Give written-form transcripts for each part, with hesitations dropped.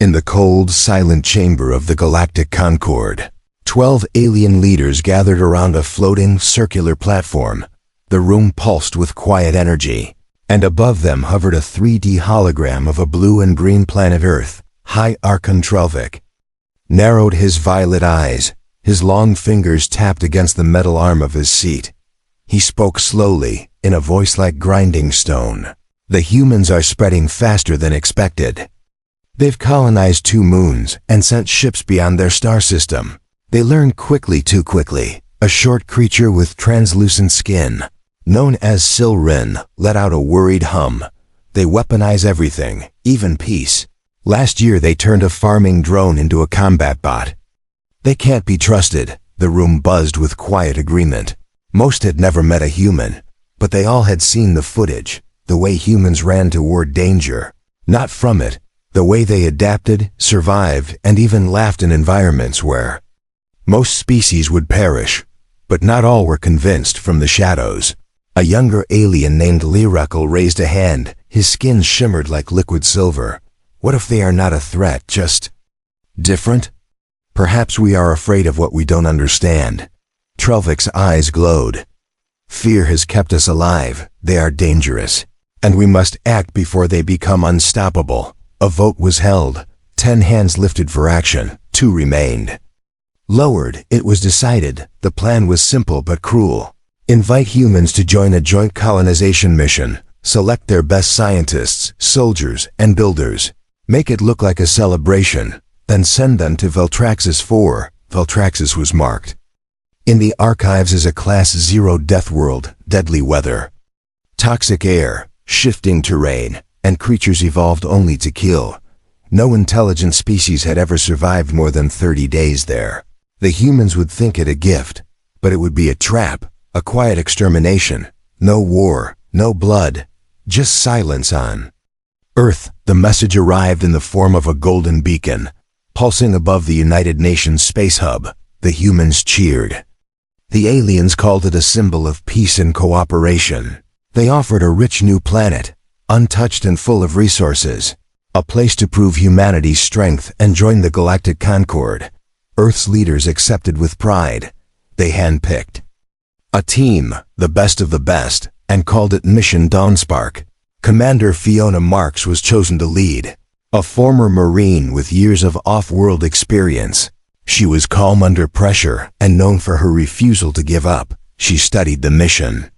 In the cold, silent chamber of the Galactic Concord, 12 alien leaders gathered around a floating, circular platform. The room pulsed with quiet energy, and above them hovered a 3D hologram of a blue and green planet Earth. High Archon Trelvic narrowed his violet eyes. His long fingers tapped against the metal arm of his seat. He spoke slowly, in a voice like grinding stone. The humans are spreading faster than expected. They've colonized 2 moons and sent ships beyond their star system. They learn quickly, too quickly. A short creature with translucent skin, known as Silrin, let out a worried hum. They weaponize everything, even peace. Last year they turned a farming drone into a combat bot. They can't be trusted. The room buzzed with quiet agreement. Most had never met a human, but they all had seen the footage, the way humans ran toward danger. Not from it, the way they adapted, survived, and even laughed in environments where most species would perish. But not all were convinced. From the shadows, a younger alien named Lyrakel raised a hand. His skin shimmered like liquid silver. What if they are not a threat, just different? Perhaps we are afraid of what we don't understand. Trelvic's eyes glowed. Fear has kept us alive. They are dangerous, and we must act before they become unstoppable. A vote was held. 10 hands lifted for action. 2 remained. Lowered, it was decided. The plan was simple but cruel. Invite humans to join a joint colonization mission. Select their best scientists, soldiers, and builders. Make it look like a celebration. Then send them to Veltraxis 4. Veltraxis was marked in the archives as a Class 0 Deathworld. Deadly weather, toxic air, shifting terrain, and creatures evolved only to kill. No intelligent species had ever survived more than 30 days there. The humans would think it a gift, but it would be a trap, a quiet extermination. No war, no blood, just silence on Earth. The message arrived in the form of a golden beacon, pulsing above the United Nations space hub. The humans cheered. The aliens called it a symbol of peace and cooperation. They offered a rich new planet, untouched and full of resources, a place to prove humanity's strength and join the Galactic Concord. Earth's leaders accepted with pride. They handpicked a team, the best of the best, and called it Mission Dawnspark. Commander Fiona Marks was chosen to lead, a former Marine with years of off-world experience. She was calm under pressure and known for her refusal to give up. She studied the mission.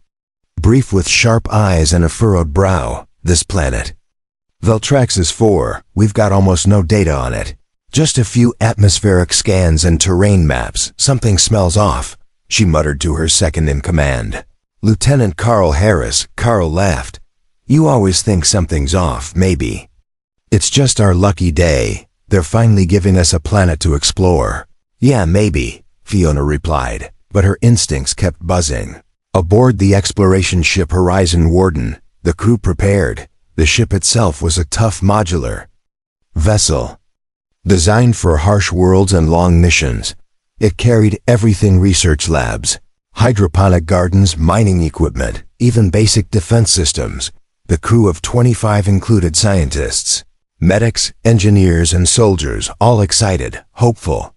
Brief with sharp eyes and a furrowed brow. This planet, Veltraxis 4, we've got almost no data on it. Just a few atmospheric scans and terrain maps. Something smells off, she muttered to her second-in-command, Lieutenant Carl Harris. Carl laughed. You always think something's off, maybe. It's just our lucky day. They're finally giving us a planet to explore. Yeah, maybe, Fiona replied, but her instincts kept buzzing. Aboard the exploration ship Horizon Warden, the crew prepared. The ship itself was a tough modular vessel, designed for harsh worlds and long missions. It carried everything: research labs, hydroponic gardens, mining equipment, even basic defense systems. The crew of 25 included scientists, medics, engineers, and soldiers, all excited, hopeful,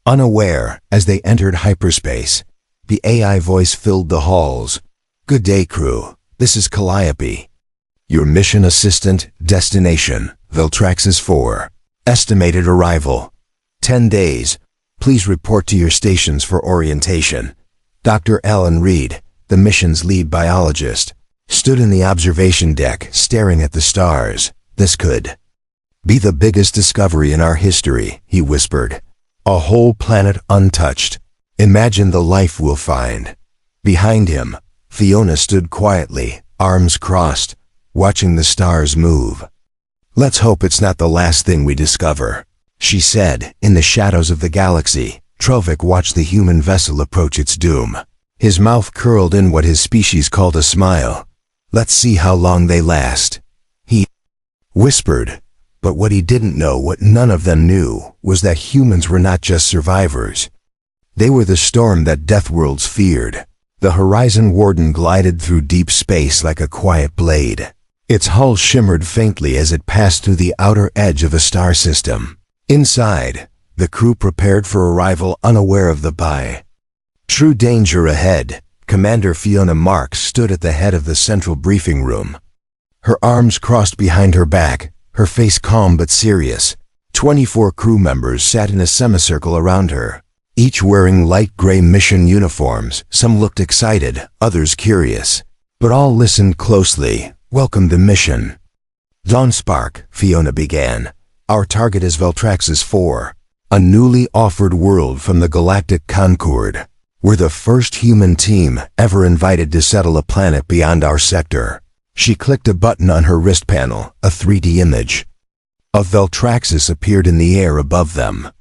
unaware. As they entered hyperspace, the AI voice filled the halls. Good day, crew. This is Calliope, your mission assistant. Destination, Veltraxis 4. Estimated arrival, 10 days. Please report to your stations for orientation. Dr. Alan Reed, the mission's lead biologist, stood in the observation deck, staring at the stars. This could be the biggest discovery in our history, he whispered. A whole planet untouched. Imagine the life we'll find. Behind him, Fiona stood quietly, arms crossed, watching the stars move. Let's hope it's not the last thing we discover, she said. In the shadows of the galaxy, Trelvic watched the human vessel approach its doom. His mouth curled in what his species called a smile. Let's see how long they last, he whispered. But what he didn't know, what none of them knew, was that humans were not just survivors. They were the storm that Deathworlds feared. The Horizon Warden glided through deep space like a quiet blade. Its hull shimmered faintly as it passed through the outer edge of a star system. Inside, the crew prepared for arrival, unaware of the true danger ahead. Commander Fiona Marks stood at the head of the central briefing room. Her arms crossed behind her back, her face calm but serious. 24 crew members sat in a semicircle around her, each wearing light gray mission uniforms. Some looked excited, others curious. But all listened closely, welcomed the mission. Dawn Spark, Fiona began. Our target is Veltraxis 4, a newly offered world from the Galactic Concord. We're the first human team ever invited to settle a planet beyond our sector. She clicked a button on her wrist panel. A 3D image of Veltraxis appeared in the air above them.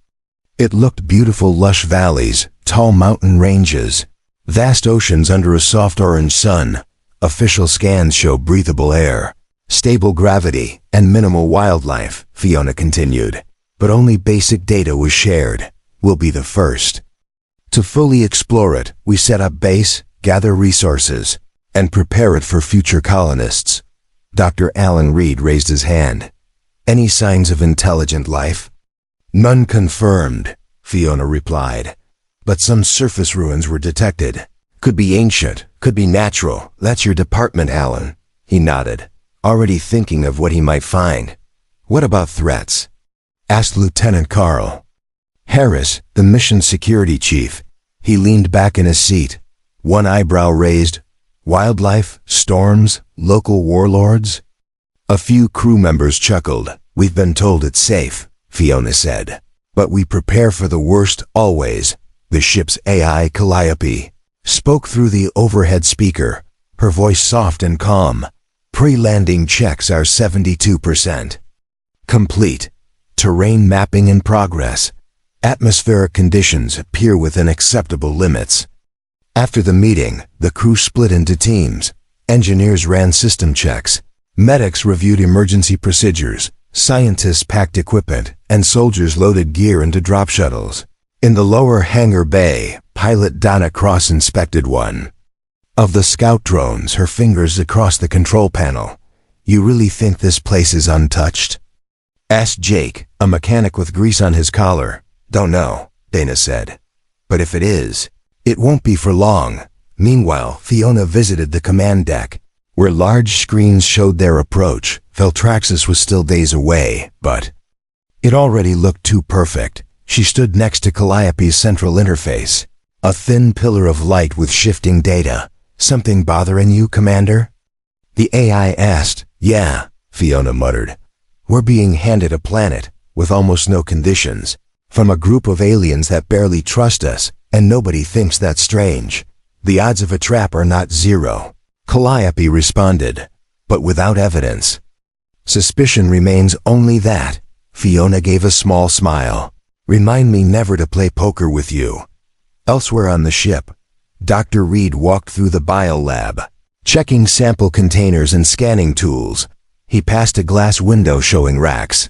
It looked beautiful: lush valleys, tall mountain ranges, vast oceans under a soft orange sun. Official scans show breathable air, stable gravity, and minimal wildlife, Fiona continued. But only basic data was shared. We'll be the first to fully explore it. We set up base, gather resources, and prepare it for future colonists. Dr. Alan Reed raised his hand. Any signs of intelligent life? None confirmed, Fiona replied. But some surface ruins were detected. Could be ancient, could be natural. That's your department, Alan. He nodded, already thinking of what he might find. What about threats? Asked Lieutenant Carl Harris, the mission security chief. He leaned back in his seat, one eyebrow raised. Wildlife, storms, local warlords? A few crew members chuckled. We've been told it's safe, Fiona said. But we prepare for the worst always. The ship's AI, Calliope, spoke through the overhead speaker, her voice soft and calm. Pre-landing checks are 72% complete. Terrain mapping in progress. Atmospheric conditions appear within acceptable limits. After the meeting, the crew split into teams. Engineers ran system checks. Medics reviewed emergency procedures. Scientists packed equipment, and soldiers loaded gear into drop shuttles. In the lower hangar bay, pilot Donna Cross inspected one of the scout drones, her fingers across the control panel. You really think this place is untouched? Asked Jake, a mechanic with grease on his collar. Don't know, Dana said. But if it is, it won't be for long. Meanwhile, Fiona visited the command deck, where large screens showed their approach. Veltraxis was still days away, but it already looked too perfect. She stood next to Calliope's central interface, a thin pillar of light with shifting data. Something bothering you, Commander? The AI asked. Yeah, Fiona muttered. We're being handed a planet with almost no conditions, from a group of aliens that barely trust us, and nobody thinks that's strange. The odds of a trap are not zero, Calliope responded, but without evidence. Suspicion remains only that. Fiona gave a small smile. Remind me never to play poker with you. Elsewhere on the ship, Dr. Reed walked through the biolab, checking sample containers and scanning tools. He passed a glass window showing racks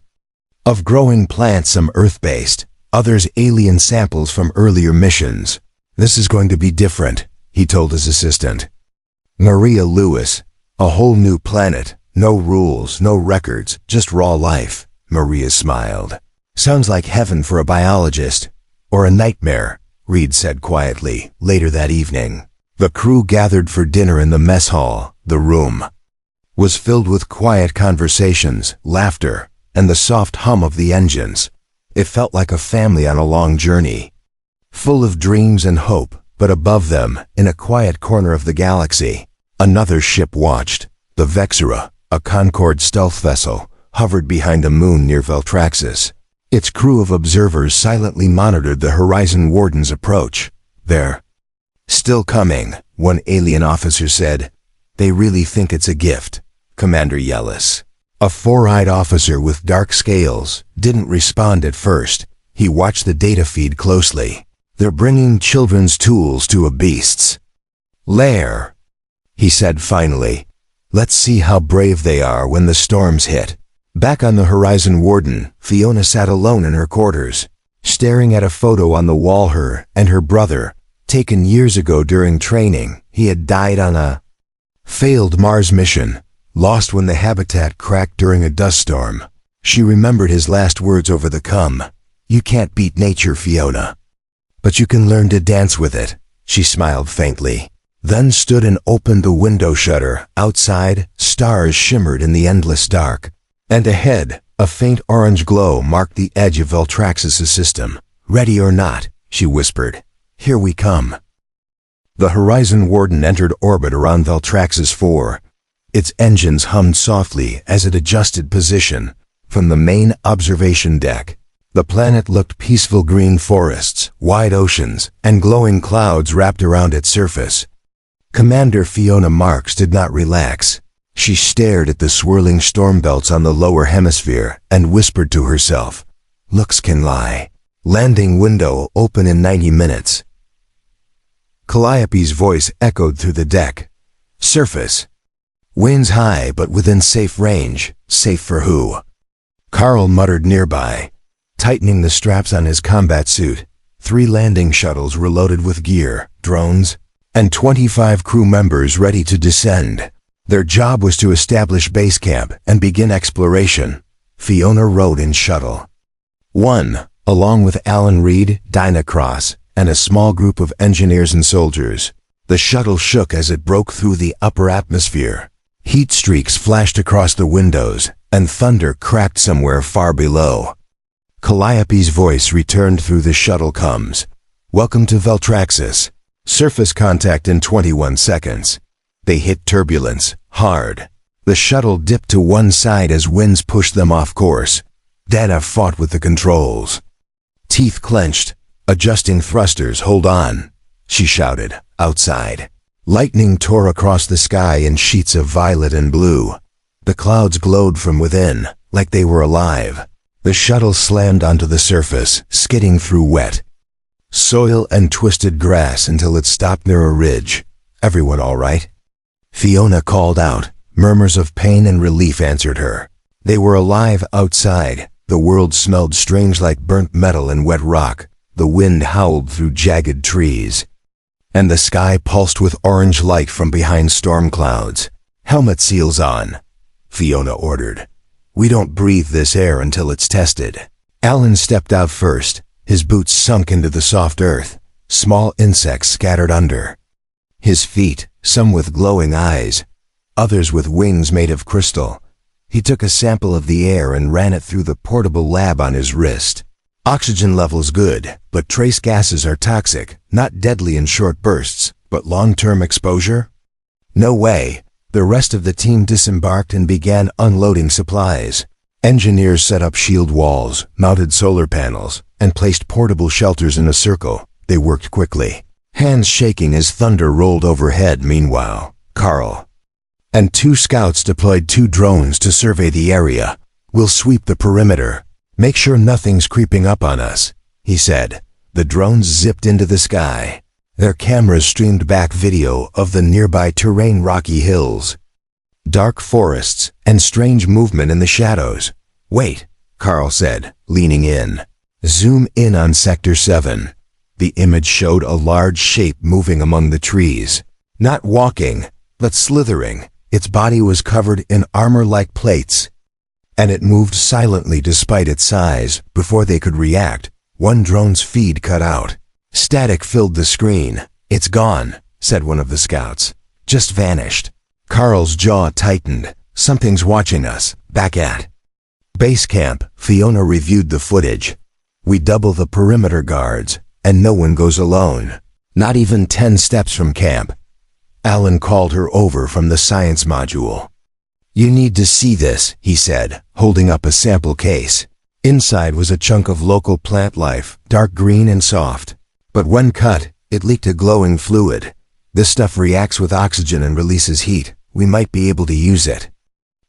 of growing plants, some Earth-based, others alien samples from earlier missions. This is going to be different, he told his assistant, Maria Lewis. A whole new planet, no rules, no records, just raw life. Maria smiled. Sounds like heaven for a biologist, or a nightmare, Reed said quietly. Later that evening, the crew gathered for dinner in the mess hall. The room was filled with quiet conversations, laughter, and the soft hum of the engines. It felt like a family on a long journey, full of dreams and hope. But above them, in a quiet corner of the galaxy, another ship watched. The Vexera, a Concord stealth vessel, hovered behind a moon near Veltraxis. Its crew of observers silently monitored the Horizon Warden's approach. They're still coming, one alien officer said. They really think it's a gift. Commander Yellis, a four-eyed officer with dark scales, didn't respond at first. He watched the data feed closely. They're bringing children's tools to a beast's lair, he said finally. Let's see how brave they are when the storms hit. Back on the Horizon Warden, Fiona sat alone in her quarters, staring at a photo on the wall. Her and her brother, taken years ago during training. He had died on a failed Mars mission. lost when the habitat cracked during a dust storm. She remembered his last words over the cum. "You can't beat nature, Fiona. But you can learn to dance with it." She smiled faintly, then stood and opened the window shutter. Outside, stars shimmered in the endless dark. And ahead, a faint orange glow marked the edge of Veltraxis' system. "Ready or not," she whispered, "here we come." The Horizon Warden entered orbit around Veltraxis 4. Its engines hummed softly as it adjusted position. From the main observation deck, the planet looked peaceful: green forests, wide oceans, and glowing clouds wrapped around its surface. Commander Fiona Marks did not relax. She stared at the swirling storm belts on the lower hemisphere and whispered to herself, "Looks can lie. Landing window open in 90 minutes. Calliope's voice echoed through the deck. "Surface. Winds high but within safe range. Safe for who?" Carl muttered nearby, tightening the straps on his combat suit. 3 landing shuttles were loaded with gear, drones, and 25 crew members ready to descend. Their job was to establish base camp and begin exploration. Fiona rode in shuttle 1, along with Alan Reed, Dinah Cross, and a small group of engineers and soldiers. The shuttle shook as it broke through the upper atmosphere. Heat streaks flashed across the windows, and thunder cracked somewhere far below. Calliope's voice returned through the shuttle comms. "Welcome to Veltraxis. Surface contact in 21 seconds. They hit turbulence, hard. The shuttle dipped to one side as winds pushed them off course. Dana fought with the controls. Teeth clenched, adjusting thrusters. "Hold on," she shouted, outside. Lightning tore across the sky in sheets of violet and blue. The clouds glowed from within, like they were alive. The shuttle slammed onto the surface, skidding through wet soil and twisted grass until it stopped near a ridge. "Everyone all right?" Fiona called out. Murmurs of pain and relief answered her. They were alive outside. The world smelled strange, like burnt metal and wet rock. The wind howled through jagged trees, and the sky pulsed with orange light from behind storm clouds. "Helmet seals on," Fiona ordered. "We don't breathe this air until it's tested." Alan stepped out first. His boots sunk into the soft earth. Small insects scattered under his feet, some with glowing eyes, others with wings made of crystal. He took a sample of the air and ran it through the portable lab on his wrist. "Oxygen levels good, but trace gases are toxic, not deadly in short bursts, but long-term exposure?" "No way." The rest of the team disembarked and began unloading supplies. Engineers set up shield walls, mounted solar panels, and placed portable shelters in a circle. They worked quickly, hands shaking as thunder rolled overhead. Meanwhile, Carl and 2 scouts deployed 2 drones to survey the area. "We'll sweep the perimeter. Make sure nothing's creeping up on us," he said. The drones zipped into the sky. Their cameras streamed back video of the nearby terrain: rocky hills, dark forests, and strange movement in the shadows. "Wait," Carl said, leaning in. "Zoom in on Sector 7. The image showed a large shape moving among the trees. Not walking, but slithering. Its body was covered in armor-like plates, and it moved silently despite its size. Before they could react, one drone's feed cut out. Static filled the screen. "It's gone," said one of the scouts. "Just vanished." Carl's jaw tightened. "Something's watching us. Back at base camp." Fiona reviewed the footage. "We double the perimeter guards, and no one goes alone. Not even 10 steps from camp." Alan called her over from the science module. "You need to see this," he said, holding up a sample case. Inside was a chunk of local plant life, dark green and soft. But when cut, it leaked a glowing fluid. "This stuff reacts with oxygen and releases heat. We might be able to use it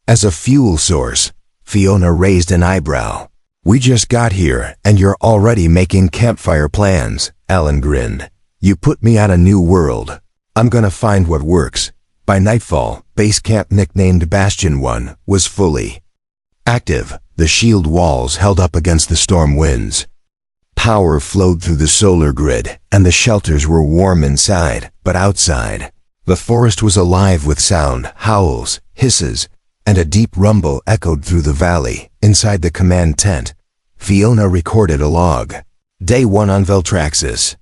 as a fuel source." Fiona raised an eyebrow. "We just got here, and you're already making campfire plans," Alan grinned. "You put me on a new world. I'm gonna find what works." By nightfall, base camp, nicknamed Bastion 1, was fully active. The shield walls held up against the storm winds. Power flowed through the solar grid, and the shelters were warm inside, but outside, the forest was alive with sound: howls, hisses, and a deep rumble echoed through the valley. Inside the command tent, Fiona recorded a log. Day 1 on Veltraxis.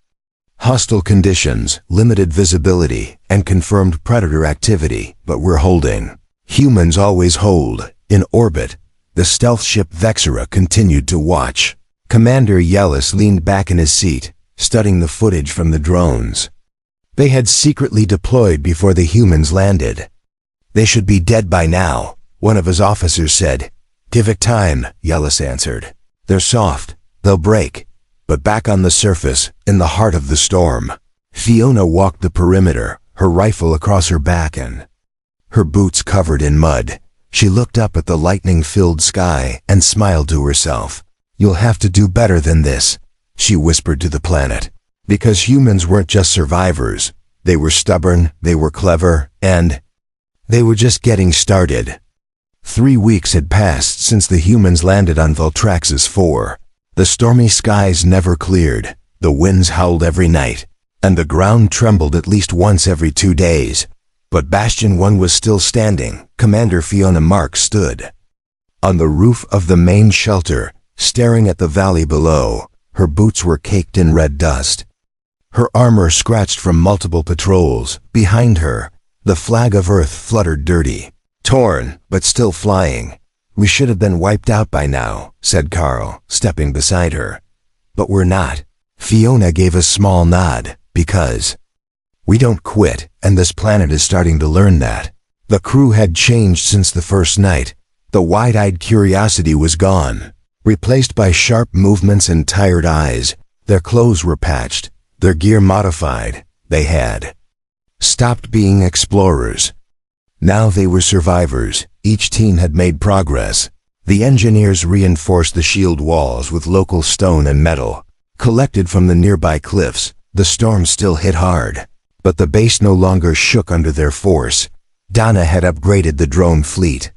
Hostile conditions, limited visibility, and confirmed predator activity, but we're holding. Humans always hold. In orbit, the stealth ship Vexera continued to watch. Commander Yellis leaned back in his seat, studying the footage from the drones. They had secretly deployed before the humans landed. They should be dead by now, one of his officers said. Give it time, Yellis answered. They're soft, they'll break. But back on the surface, in the heart of the storm, Fiona walked the perimeter, her rifle across her back and her boots covered in mud. She looked up at the lightning-filled sky and smiled to herself. You'll have to do better than this, she whispered to the planet. Because humans weren't just survivors. They were stubborn, they were clever, and they were just getting started. 3 weeks had passed since the humans landed on Veltraxis 4. The stormy skies never cleared, the winds howled every night, and the ground trembled at least once every 2 days. But Bastion 1 was still standing. Commander Fiona Marks stood on the roof of the main shelter, staring at the valley below. Her boots were caked in red dust. Her armor scratched from multiple patrols. Behind her, the flag of Earth fluttered dirty, torn, but still flying. We should have been wiped out by now, said Carl, stepping beside her. But we're not. Fiona gave a small nod, because we don't quit, and this planet is starting to learn that. The crew had changed since the first night. The wide-eyed curiosity was gone, replaced by sharp movements and tired eyes. Their clothes were patched, their gear modified. They had stopped being explorers. Now they were survivors. Each team had made progress. The engineers reinforced the shield walls with local stone and metal, collected from the nearby cliffs. The storm still hit hard, but the base no longer shook under their force. Donna had upgraded the drone fleet,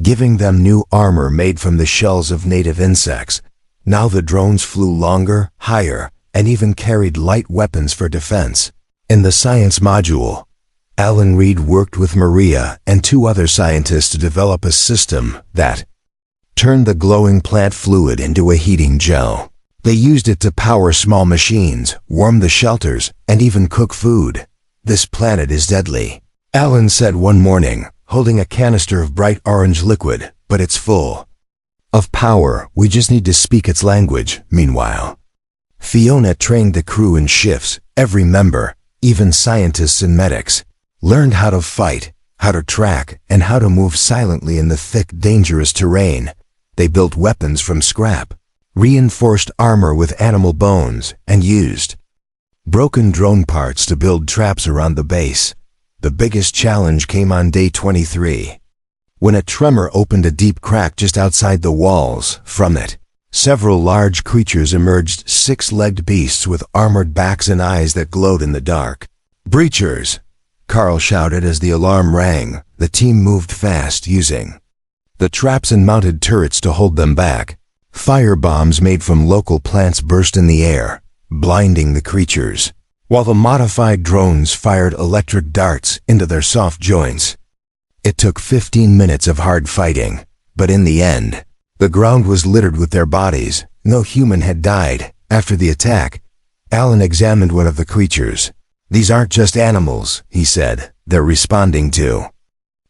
giving them new armor made from the shells of native insects. Now the drones flew longer, higher, and even carried light weapons for defense. In the science module, Alan Reed worked with Maria and 2 other scientists to develop a system that turned the glowing plant fluid into a heating gel. They used it to power small machines, warm the shelters, and even cook food. This planet is deadly, Alan said one morning, holding a canister of bright orange liquid, but it's full of power. We just need to speak its language. Meanwhile, Fiona trained the crew in shifts. Every member, even scientists and medics, learned how to fight, how to track, and how to move silently in the thick, dangerous terrain. They built weapons from scrap, reinforced armor with animal bones, and used broken drone parts to build traps around the base. The biggest challenge came on day 23, when a tremor opened a deep crack just outside the walls. From it, several large creatures emerged, 6-legged beasts with armored backs and eyes that glowed in the dark. Breachers, Carl shouted as the alarm rang. The team moved fast, using the traps and mounted turrets to hold them back. Firebombs made from local plants burst in the air, blinding the creatures, while the modified drones fired electric darts into their soft joints. It took 15 minutes of hard fighting, but in the end, the ground was littered with their bodies. No human had died. After the attack, Alan examined one of the creatures. These aren't just animals, he said. They're responding to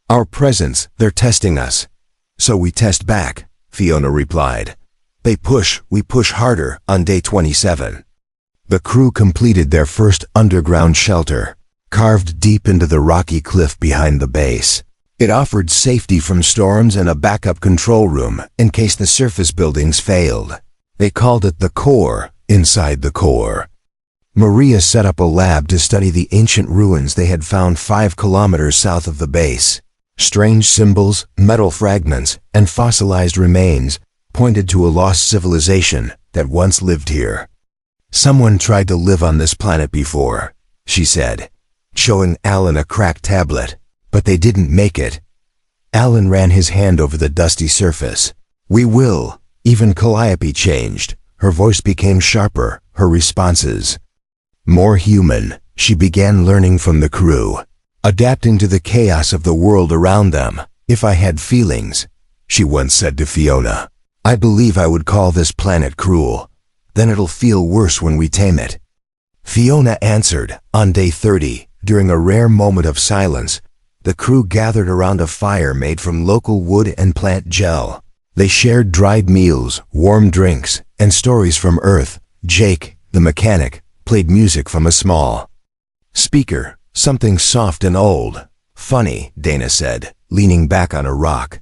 our presence. They're testing us. So we test back, Fiona replied. They push, we push harder. On day 27, the crew completed their first underground shelter, carved deep into the rocky cliff behind the base. It offered safety from storms and a backup control room in case the surface buildings failed. They called it the core. Inside the core, Maria set up a lab to study the ancient ruins they had found 5 kilometers south of the base. Strange symbols, metal fragments, and fossilized remains pointed to a lost civilization that once lived here. Someone tried to live on this planet before, she said, showing Alan a cracked tablet, but they didn't make it. Alan ran his hand over the dusty surface. We will. Even Calliope changed. Her voice became sharper, her responses more human. She began learning from the crew. adapting to the chaos of the world around them. If I had feelings, she once said to Fiona, I believe I would call this planet cruel. Then it'll feel worse when we tame it. Fiona answered. On day 30, during a rare moment of silence, the crew gathered around a fire made from local wood and plant gel. They shared dried meals, warm drinks, and stories from Earth. Jake, the mechanic, played music from a small speaker, something soft and old. Funny, Dana said, leaning back on a rock.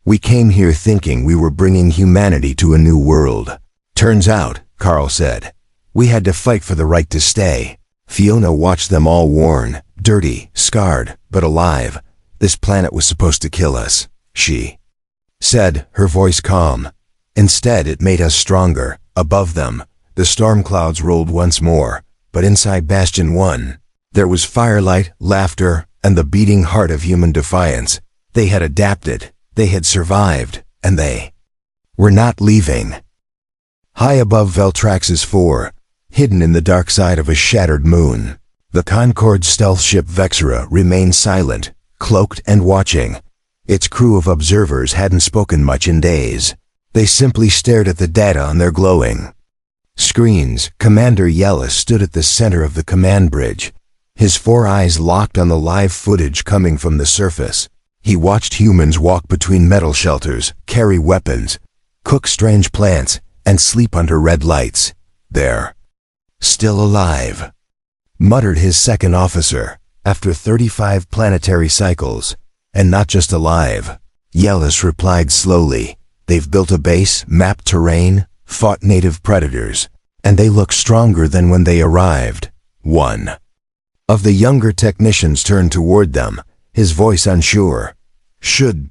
We came here thinking we were bringing humanity to a new world. Turns out, Carl said, we had to fight for the right to stay. Fiona watched them all worn, dirty, scarred, but alive. This planet was supposed to kill us, she said, her voice calm. Instead, it made us stronger. Above them, the storm clouds rolled once more, but inside Bastion 1, there was firelight, laughter, and the beating heart of human defiance. They had adapted, they had survived, and they were not leaving. High above Veltrax's 4, hidden in the dark side of a shattered moon, the Concorde stealth ship Vexera remained silent, cloaked and watching. Its crew of observers hadn't spoken much in days. They simply stared at the data on their glowing screens. Commander Yellis stood at the center of the command bridge, his 4 eyes locked on the live footage coming from the surface. He watched humans walk between metal shelters, carry weapons, cook strange plants, and sleep under red lights. They're still alive, muttered his second officer, after 35 planetary cycles. And not just alive, Yellis replied slowly. They've built a base, mapped terrain, fought native predators, and they look stronger than when they arrived. One of the younger technicians turned toward them, his voice unsure. Should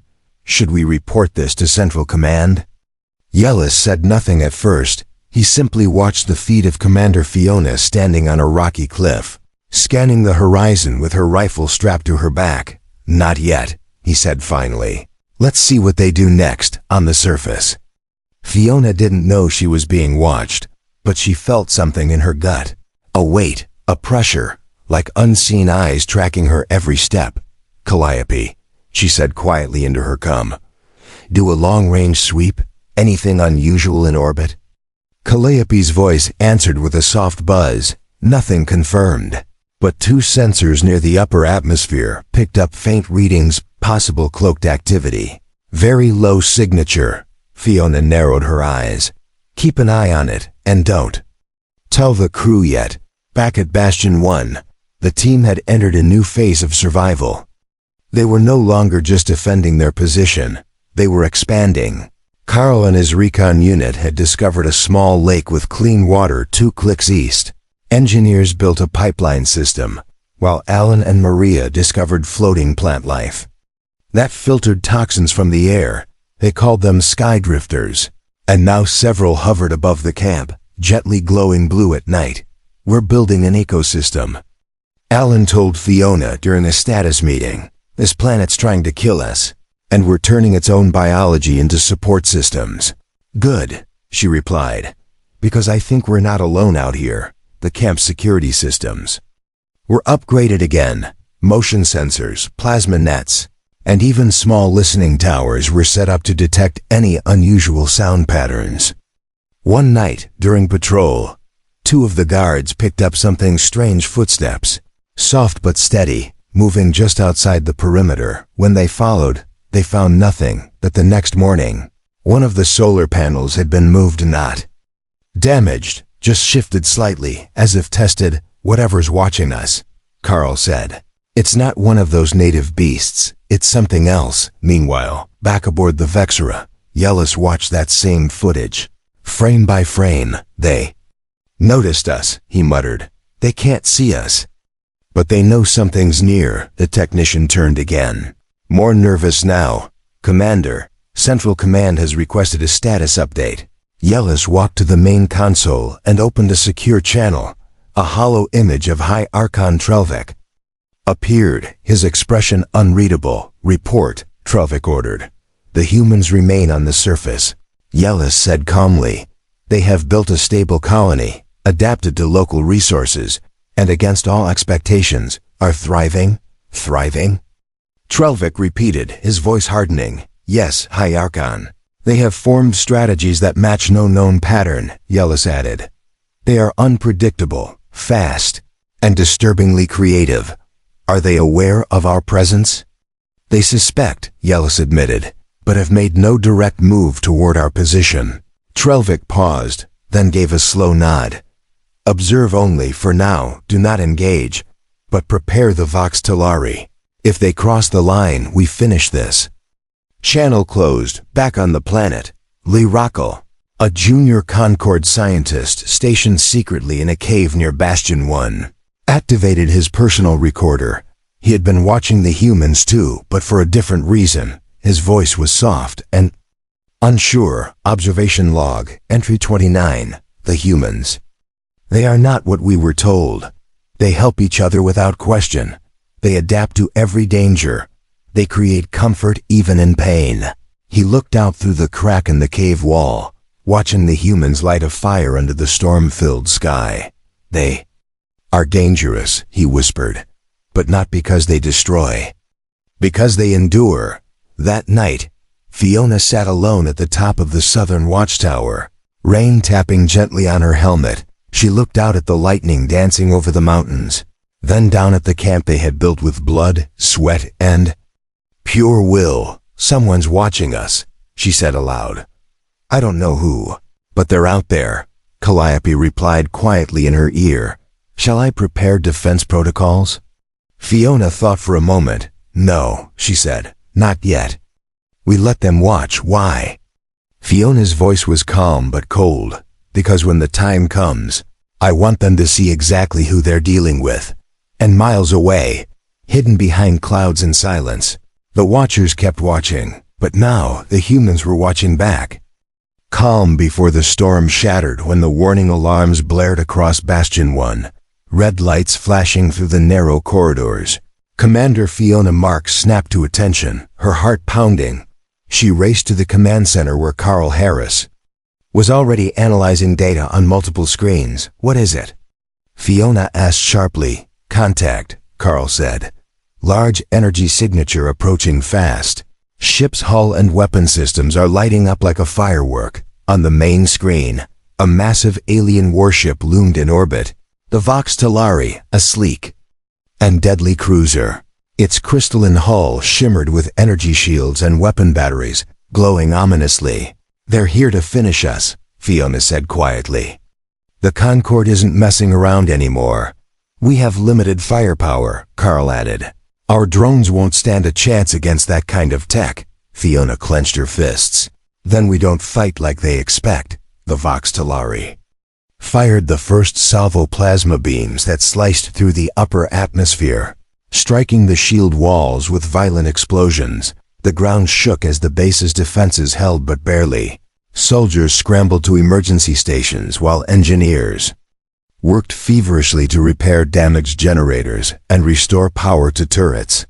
we report this to Central Command? Yellis said nothing at first. He simply watched the feet of Commander Fiona standing on a rocky cliff, scanning the horizon with her rifle strapped to her back. Not yet, he said finally. Let's see what they do next, on the surface. Fiona didn't know she was being watched, but she felt something in her gut. A weight, a pressure, like unseen eyes tracking her every step. Calliope, she said quietly into her cum. Do a long-range sweep? Anything unusual in orbit? Calliope's voice answered with a soft buzz. Nothing confirmed. But 2 sensors near the upper atmosphere picked up faint readings, possible cloaked activity. Very low signature. Fiona narrowed her eyes. Keep an eye on it, and don't tell the crew yet. Back at Bastion 1, the team had entered a new phase of survival. They were no longer just defending their position. They were expanding. Carl and his recon unit had discovered a small lake with clean water 2 clicks east. Engineers built a pipeline system, while Alan and Maria discovered floating plant life that filtered toxins from the air. They called them skydrifters. And now several hovered above the camp, gently glowing blue at night. We're building an ecosystem, Alan told Fiona during a status meeting. This planet's trying to kill us, and we're turning its own biology into support systems. Good, she replied, because I think we're not alone out here. The camp's security systems were upgraded again. Motion sensors, plasma nets, and even small listening towers were set up to detect any unusual sound patterns. One night, during patrol, 2 of the guards picked up something strange: footsteps, soft but steady, moving just outside the perimeter. When they followed, they found nothing, but the next morning, one of the solar panels had been moved, not damaged, just shifted slightly, as if tested. Whatever's watching us, Carl said. It's not one of those native beasts, it's something else. Meanwhile, back aboard the Vexera, Yellis watched that same footage. Frame by frame, they noticed us, he muttered. They can't see us, but they know something's near. The technician turned again, more nervous now. Commander, Central Command has requested a status update. Yellis walked to the main console and opened a secure channel. A hollow image of High Archon Trelvik appeared, his expression unreadable. Report, Trelvik ordered. The humans remain on the surface. Yellis said calmly. They have built a stable colony, adapted to local resources, and against all expectations, are thriving. Thriving? Trelvik repeated, his voice hardening. Yes, High Archon. They have formed strategies that match no known pattern, Yellis added. They are unpredictable, fast, and disturbingly creative. Are they aware of our presence? They suspect, Yellis admitted, but have made no direct move toward our position. Trelvik paused, then gave a slow nod. Observe only, for now, do not engage, but prepare the Vox Telari. If they cross the line, we finish this. Channel closed, back on the planet. Lee Rockel, a junior Concord scientist stationed secretly in a cave near Bastion 1, activated his personal recorder. He had been watching the humans too, but for a different reason. His voice was soft and unsure. Observation log, entry 29, the humans. They are not what we were told. They help each other without question. They adapt to every danger. They create comfort even in pain. He looked out through the crack in the cave wall, watching the humans light a fire under the storm-filled sky. They are dangerous, he whispered, but not because they destroy. Because they endure. That night, Fiona sat alone at the top of the southern watchtower, rain tapping gently on her helmet. She looked out at the lightning dancing over the mountains, then down at the camp they had built with blood, sweat, and pure will. Someone's watching us, she said aloud. I don't know who, but they're out there, Calliope replied quietly in her ear. Shall I prepare defense protocols? Fiona thought for a moment. No, she said, not yet. We let them watch. Why? Fiona's voice was calm but cold. Because when the time comes, I want them to see exactly who they're dealing with. And miles away, hidden behind clouds and silence, the Watchers kept watching, but now the humans were watching back. Calm before the storm shattered when the warning alarms blared across Bastion 1, red lights flashing through the narrow corridors. Commander Fiona Marks snapped to attention, her heart pounding. She raced to the command center where Carl Harris was already analyzing data on multiple screens. What is it? Fiona asked sharply. Contact, Carl said. Large energy signature approaching fast. Ship's hull and weapon systems are lighting up like a firework. On the main screen, a massive alien warship loomed in orbit. The Vox Telari, a sleek and deadly cruiser. Its crystalline hull shimmered with energy shields and weapon batteries, glowing ominously. They're here to finish us, Fiona said quietly. The Concord isn't messing around anymore. We have limited firepower, Carl added. Our drones won't stand a chance against that kind of tech. Fiona clenched her fists. Then we don't fight like they expect. The Vox Telari fired the first salvo plasma beams that sliced through the upper atmosphere, striking the shield walls with violent explosions. The ground shook as the base's defenses held but barely. Soldiers scrambled to emergency stations while engineers worked feverishly to repair damaged generators and restore power to turrets.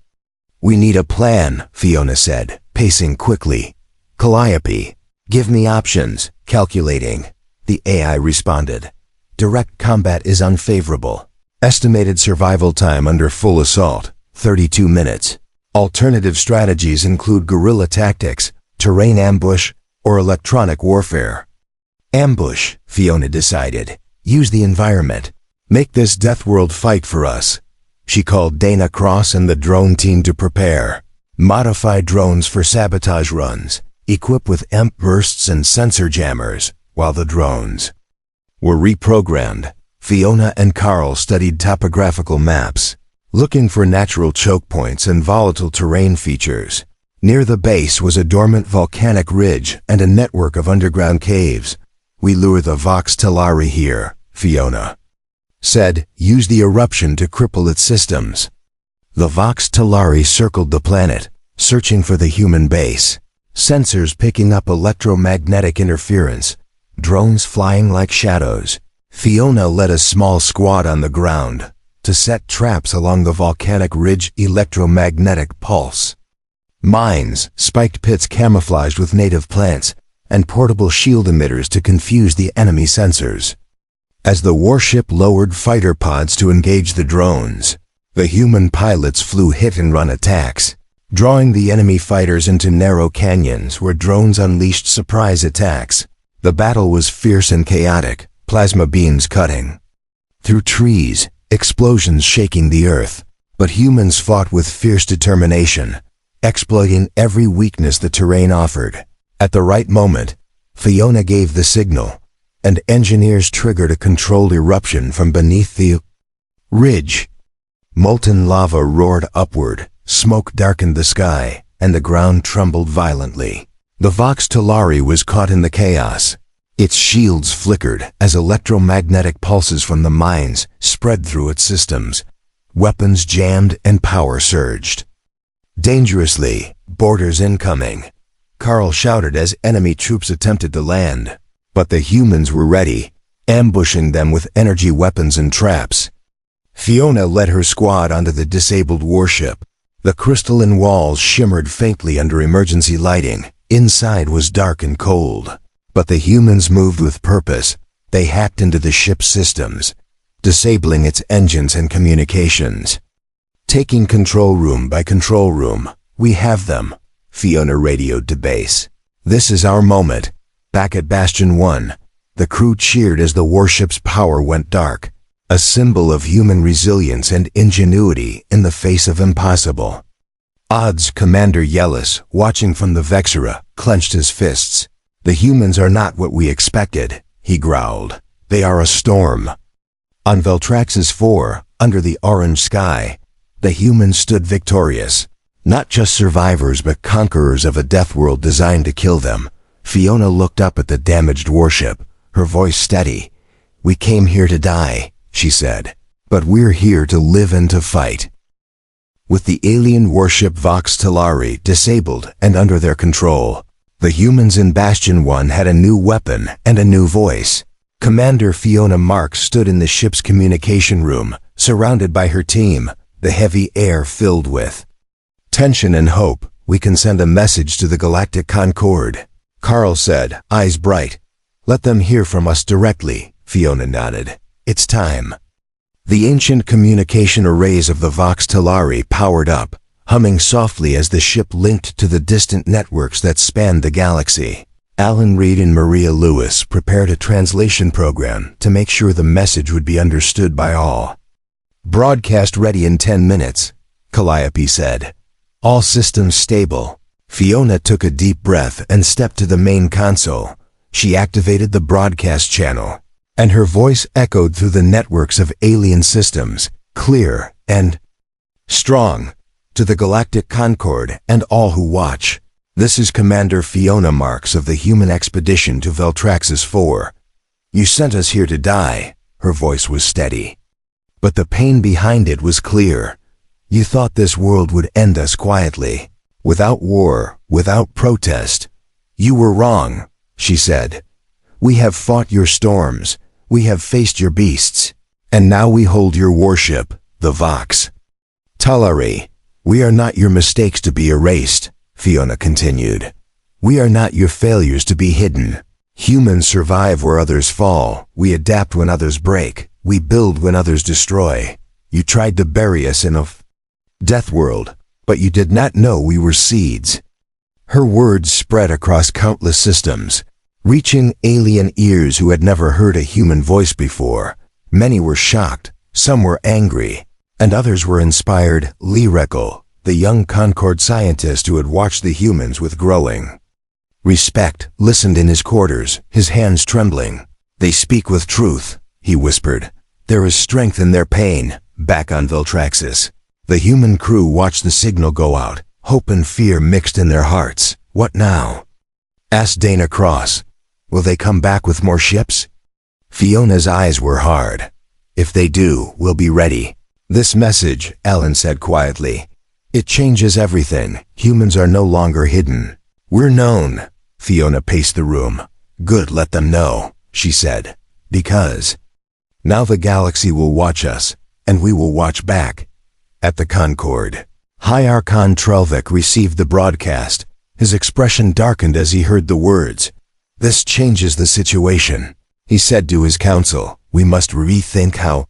We need a plan, Fiona said, pacing quickly. Calliope, give me options. Calculating. The AI responded. Direct combat is unfavorable. Estimated survival time under full assault, 32 minutes. Alternative strategies include guerrilla tactics, terrain ambush, or electronic warfare. Ambush, Fiona decided. Use the environment. Make this Deathworld fight for us. She called Dana Cross and the drone team to prepare. Modify drones for sabotage runs. Equip with EMP bursts and sensor jammers, while the drones were reprogrammed. Fiona and Carl studied topographical maps, looking for natural choke points and volatile terrain features. Near the base was a dormant volcanic ridge and a network of underground caves. We lure the Vox Telari here, Fiona said. Use the eruption to cripple its systems. The Vox Telari circled the planet, searching for the human base. Sensors picking up electromagnetic interference. Drones flying like shadows. Fiona led a small squad on the ground to set traps along the volcanic ridge. Electromagnetic pulse mines, spiked pits camouflaged with native plants, and portable shield emitters to confuse the enemy sensors. As the warship lowered fighter pods to engage the drones, The human pilots flew hit-and-run attacks, drawing the enemy fighters into narrow canyons where drones unleashed surprise attacks. The battle was fierce and chaotic, plasma beams cutting through trees, explosions shaking the earth. But humans fought with fierce determination, exploiting every weakness the terrain offered. At the right moment, Fiona gave the signal, and engineers triggered a controlled eruption from beneath the ridge. Molten lava roared upward, smoke darkened the sky, and the ground trembled violently. The Vox Talari was caught in the chaos. Its shields flickered as electromagnetic pulses from the mines spread through its systems. Weapons jammed and power surged. Dangerously, boarders incoming, Carl shouted as enemy troops attempted to land. But the humans were ready, ambushing them with energy weapons and traps. Fiona led her squad onto the disabled warship. The crystalline walls shimmered faintly under emergency lighting. Inside was dark and cold. But the humans moved with purpose. They hacked into the ship's systems, disabling its engines and communications. Taking control room by control room, we have them, Fiona radioed to base. This is our moment. Back at Bastion 1, the crew cheered as the warship's power went dark, a symbol of human resilience and ingenuity in the face of impossible odds. Commander Yellis, watching from the Vexera, clenched his fists. The humans are not what we expected, he growled. They are a storm. On Veltraxis 4, under the orange sky, the humans stood victorious. Not just survivors but conquerors of a Deathworld designed to kill them. Fiona looked up at the damaged warship, her voice steady. We came here to die, she said, but we're here to live and to fight. With the alien warship Vox Talari disabled and under their control, the humans in Bastion 1 had a new weapon and a new voice. Commander Fiona Marks stood in the ship's communication room, surrounded by her team, the heavy air filled with tension and hope. We can send a message to the Galactic Concord, Carl said, eyes bright. Let them hear from us directly, Fiona nodded. It's time. The ancient communication arrays of the Vox Talari powered up, humming softly as the ship linked to the distant networks that spanned the galaxy. Alan Reed and Maria Lewis prepared a translation program to make sure the message would be understood by all. Broadcast ready in 10 minutes, Calliope said. All systems stable. Fiona took a deep breath and stepped to the main console. She activated the broadcast channel, and her voice echoed through the networks of alien systems, clear and strong. To the Galactic Concord and all who watch, this is Commander Fiona Marks of the human expedition to Veltraxis 4. You sent us here to die, her voice was steady. But the pain behind it was clear. You thought this world would end us quietly, without war, without protest. You were wrong, she said. We have fought your storms, we have faced your beasts, and now we hold your warship, the Vox Talari. We are not your mistakes to be erased, Fiona continued. We are not your failures to be hidden. Humans survive where others fall. We adapt when others break. We build when others destroy. You tried to bury us in a Deathworld, but you did not know we were seeds. Her words spread across countless systems, reaching alien ears who had never heard a human voice before. Many were shocked, some were angry, and others were inspired. Lee Reckel, the young Concord scientist who had watched the humans with growing respect, listened in his quarters, his hands trembling. They speak with truth, he whispered. There is strength in their pain. Back on Veltraxis, the human crew watched the signal go out, hope and fear mixed in their hearts. What now? Asked Dana Cross. Will they come back with more ships? Fiona's eyes were hard. If they do, we'll be ready. This message, Alan said quietly. It changes everything. Humans are no longer hidden. We're known. Fiona paced the room. Good, let them know, she said. Because now the galaxy will watch us, and we will watch back. At the Concord, High Archon Trelvik received the broadcast. His expression darkened as he heard the words. This changes the situation, he said to his council. We must rethink how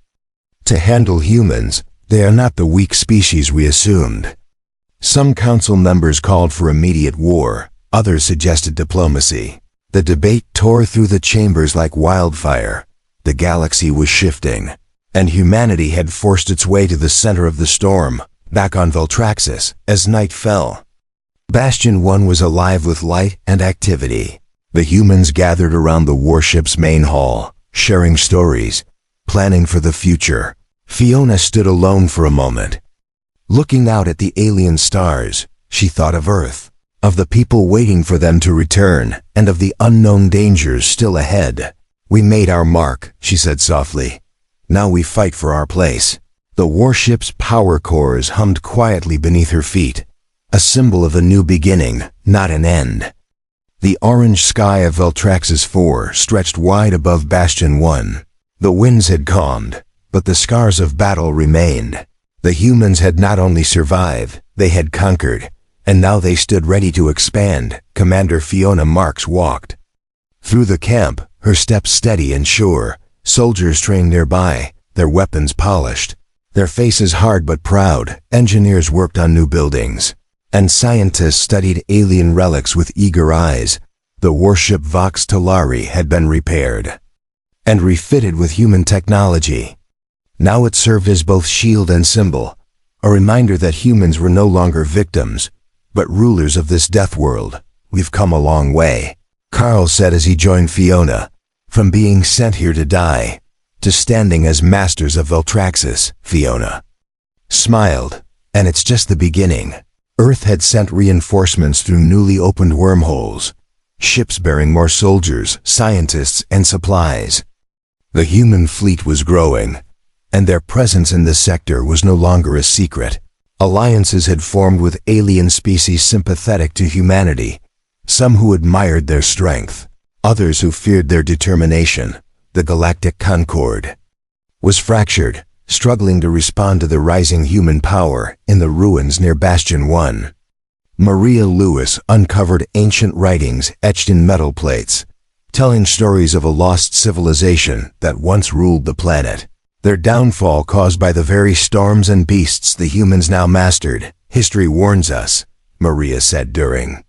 to handle humans, They are not the weak species we assumed. Some council members called for immediate war, others suggested diplomacy. The debate tore through the chambers like wildfire. The galaxy was shifting, and humanity had forced its way to the center of the storm, back on Veltraxis, as night fell. Bastion 1 was alive with light and activity. The humans gathered around the warship's main hall, sharing stories, planning for the future. Fiona stood alone for a moment. Looking out at the alien stars, she thought of Earth, of the people waiting for them to return, and of the unknown dangers still ahead. "We made our mark," she said softly. "Now we fight for our place." The warship's power cores hummed quietly beneath her feet, a symbol of a new beginning, not an end. The orange sky of Veltraxis 4 stretched wide above Bastion 1. The winds had calmed, but the scars of battle remained. The humans had not only survived, they had conquered, and now they stood ready to expand. Commander Fiona Marks walked through the camp, her steps steady and sure. Soldiers trained nearby, their weapons polished, their faces hard but proud. Engineers worked on new buildings, and scientists studied alien relics with eager eyes. The warship Vox Talari had been repaired and refitted with human technology. Now it served as both shield and symbol, a reminder that humans were no longer victims, but rulers of this death world. "We've come a long way," Carl said as he joined Fiona. "From being sent here to die, to standing as masters of Veltraxis." Fiona smiled. "And it's just the beginning." Earth had sent reinforcements through newly opened wormholes, ships bearing more soldiers, scientists, and supplies. The human fleet was growing, and their presence in the sector was no longer a secret. Alliances had formed with alien species sympathetic to humanity, some who admired their strength, others who feared their determination. The Galactic Concord was fractured, struggling to respond to the rising human power in the ruins near Bastion 1. Maria Lewis uncovered ancient writings etched in metal plates, telling stories of a lost civilization that once ruled the planet. Their downfall caused by the very storms and beasts the humans now mastered. "History warns us," Maria said during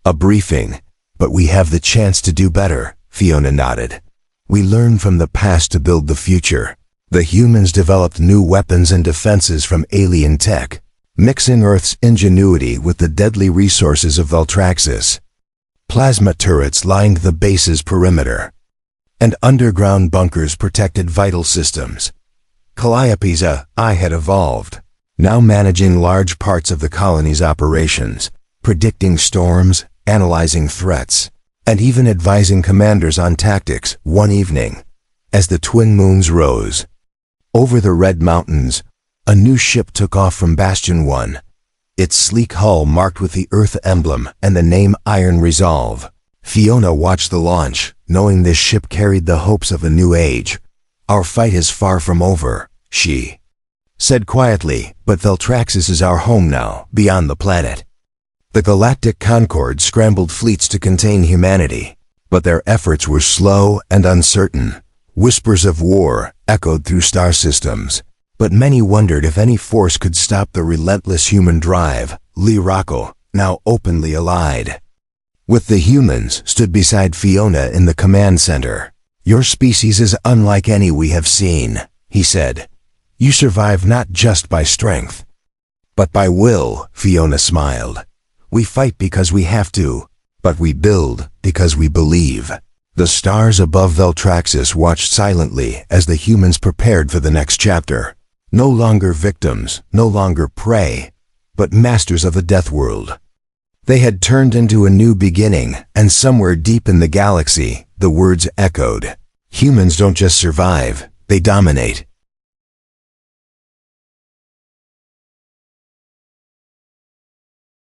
a briefing. "But we have the chance to do better," Fiona nodded. "We learn from the past to build the future." The humans developed new weapons and defenses from alien tech, mixing Earth's ingenuity with the deadly resources of Veltraxis. Plasma turrets lined the base's perimeter, and underground bunkers protected vital systems. Calliope's AI had evolved, now managing large parts of the colony's operations, predicting storms, analyzing threats, and even advising commanders on tactics. One evening, as the twin moons rose over the Red Mountains, a new ship took off from Bastion 1, its sleek hull marked with the Earth emblem and the name Iron Resolve. Fiona watched the launch, knowing this ship carried the hopes of a new age. "Our fight is far from over," she said quietly, "but Veltraxis is our home now, beyond the planet." The Galactic Concord scrambled fleets to contain humanity, but their efforts were slow and uncertain. Whispers of war echoed through star systems, but many wondered if any force could stop the relentless human drive. Lee Rocco, now openly allied with the humans, stood beside Fiona in the command center. "Your species is unlike any we have seen," he said. "You survive not just by strength, but by will." Fiona smiled. "We fight because we have to, but we build because we believe." The stars above Veltraxis watched silently as the humans prepared for the next chapter. No longer victims, no longer prey, but masters of the death world. They had turned into a new beginning, and somewhere deep in the galaxy, the words echoed. "Humans don't just survive, they dominate."